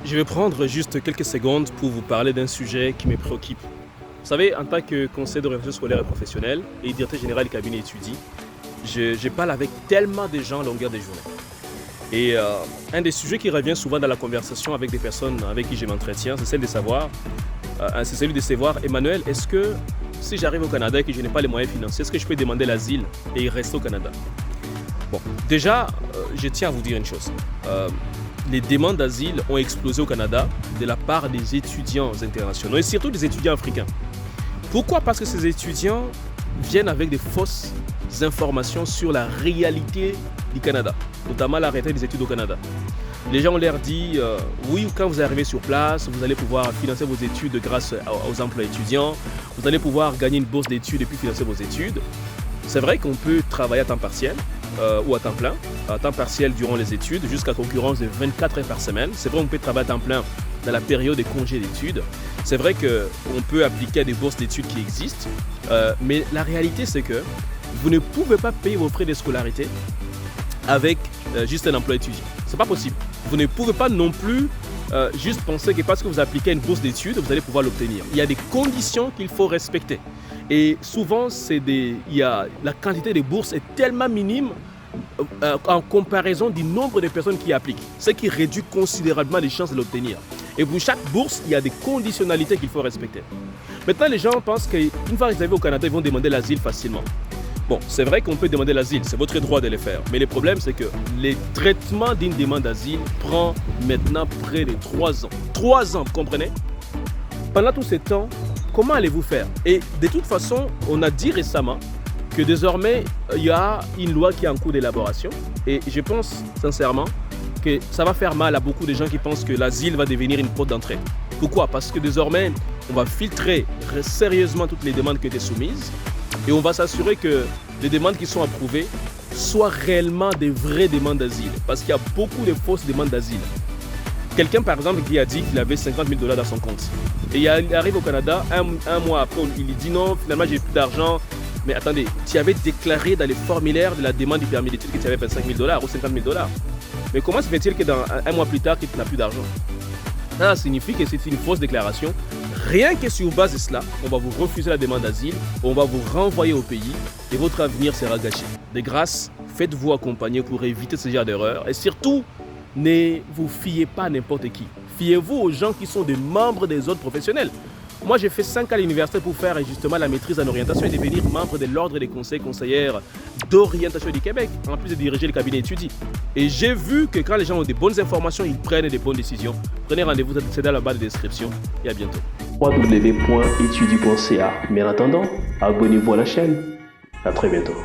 Je vais prendre juste quelques secondes pour vous parler d'un sujet qui me préoccupe. Vous savez, en tant que conseiller d'orientation scolaire et professionnelle et directeur général du cabinet étudie, je parle avec tellement de gens à longueur de journée. Et un des sujets qui revient souvent dans la conversation avec des personnes avec qui je m'entretiens, c'est celui de savoir, Emmanuel, est-ce que si j'arrive au Canada et que je n'ai pas les moyens financiers, est-ce que je peux demander l'asile et y rester au Canada? Bon, déjà, je tiens à vous dire une chose. Les demandes d'asile ont explosé au Canada de la part des étudiants internationaux et surtout des étudiants africains. Pourquoi? Parce que ces étudiants viennent avec des fausses informations sur la réalité du Canada, notamment la réalité des études au Canada. Les gens ont l'air dit, oui, quand vous arrivez sur place, vous allez pouvoir financer vos études grâce aux emplois étudiants, vous allez pouvoir gagner une bourse d'études et puis financer vos études. C'est vrai qu'on peut travailler à temps partiel ou à temps plein, à temps partiel durant les études, jusqu'à concurrence de 24 heures par semaine. C'est vrai qu'on peut travailler à temps plein dans la période des congés d'études. C'est vrai qu'on peut appliquer à des bourses d'études qui existent, mais la réalité c'est que vous ne pouvez pas payer vos frais de scolarité avec juste un emploi étudiant. C'est pas possible. Vous ne pouvez pas non plus juste penser que parce que vous appliquez à une bourse d'études, vous allez pouvoir l'obtenir. Il y a des conditions qu'il faut respecter. Et souvent, la quantité de bourses est tellement minime en comparaison du nombre de personnes qui appliquent, ce qui réduit considérablement les chances de l'obtenir. Et pour chaque bourse, il y a des conditionnalités qu'il faut respecter. Maintenant, les gens pensent qu'une fois qu'ils arrivent au Canada, ils vont demander l'asile facilement. Bon, c'est vrai qu'on peut demander l'asile, c'est votre droit de le faire. Mais le problème, c'est que le traitement d'une demande d'asile prend maintenant près de 3 ans. 3 ans, vous comprenez? Pendant tout ce temps, comment allez-vous faire? Et de toute façon, on a dit récemment que désormais, il y a une loi qui est en cours d'élaboration. Et je pense sincèrement que ça va faire mal à beaucoup de gens qui pensent que l'asile va devenir une porte d'entrée. Pourquoi? Parce que désormais, on va filtrer sérieusement toutes les demandes qui ont été soumises. Et on va s'assurer que les demandes qui sont approuvées soient réellement des vraies demandes d'asile. Parce qu'il y a beaucoup de fausses demandes d'asile. Quelqu'un, par exemple, qui a dit qu'il avait 50 000 $ dans son compte. Et il arrive au Canada, un mois après, il dit non, finalement, j'ai plus d'argent. Mais attendez, tu avais déclaré dans les formulaires de la demande du permis d'études que tu avais 25 000 $ ou 50 000 $. Mais comment se fait-il que dans un mois plus tard, tu n'as plus d'argent? Ça signifie que c'est une fausse déclaration. Rien que sur base de cela, on va vous refuser la demande d'asile, on va vous renvoyer au pays et votre avenir sera gâché. De grâce, faites-vous accompagner pour éviter ce genre d'erreur et surtout, ne vous fiez pas à n'importe qui. Fiez-vous aux gens qui sont des membres des autres professionnels. Moi, j'ai fait 5 ans à l'université pour faire justement la maîtrise en orientation et devenir membre de l'Ordre des conseillères d'orientation du Québec, en plus de diriger le cabinet étudie. Et j'ai vu que quand les gens ont des bonnes informations, ils prennent des bonnes décisions. Prenez rendez-vous, c'est dans la barre de description et à bientôt. www.etudie.ca. Mais en attendant, abonnez-vous à la chaîne. À très bientôt.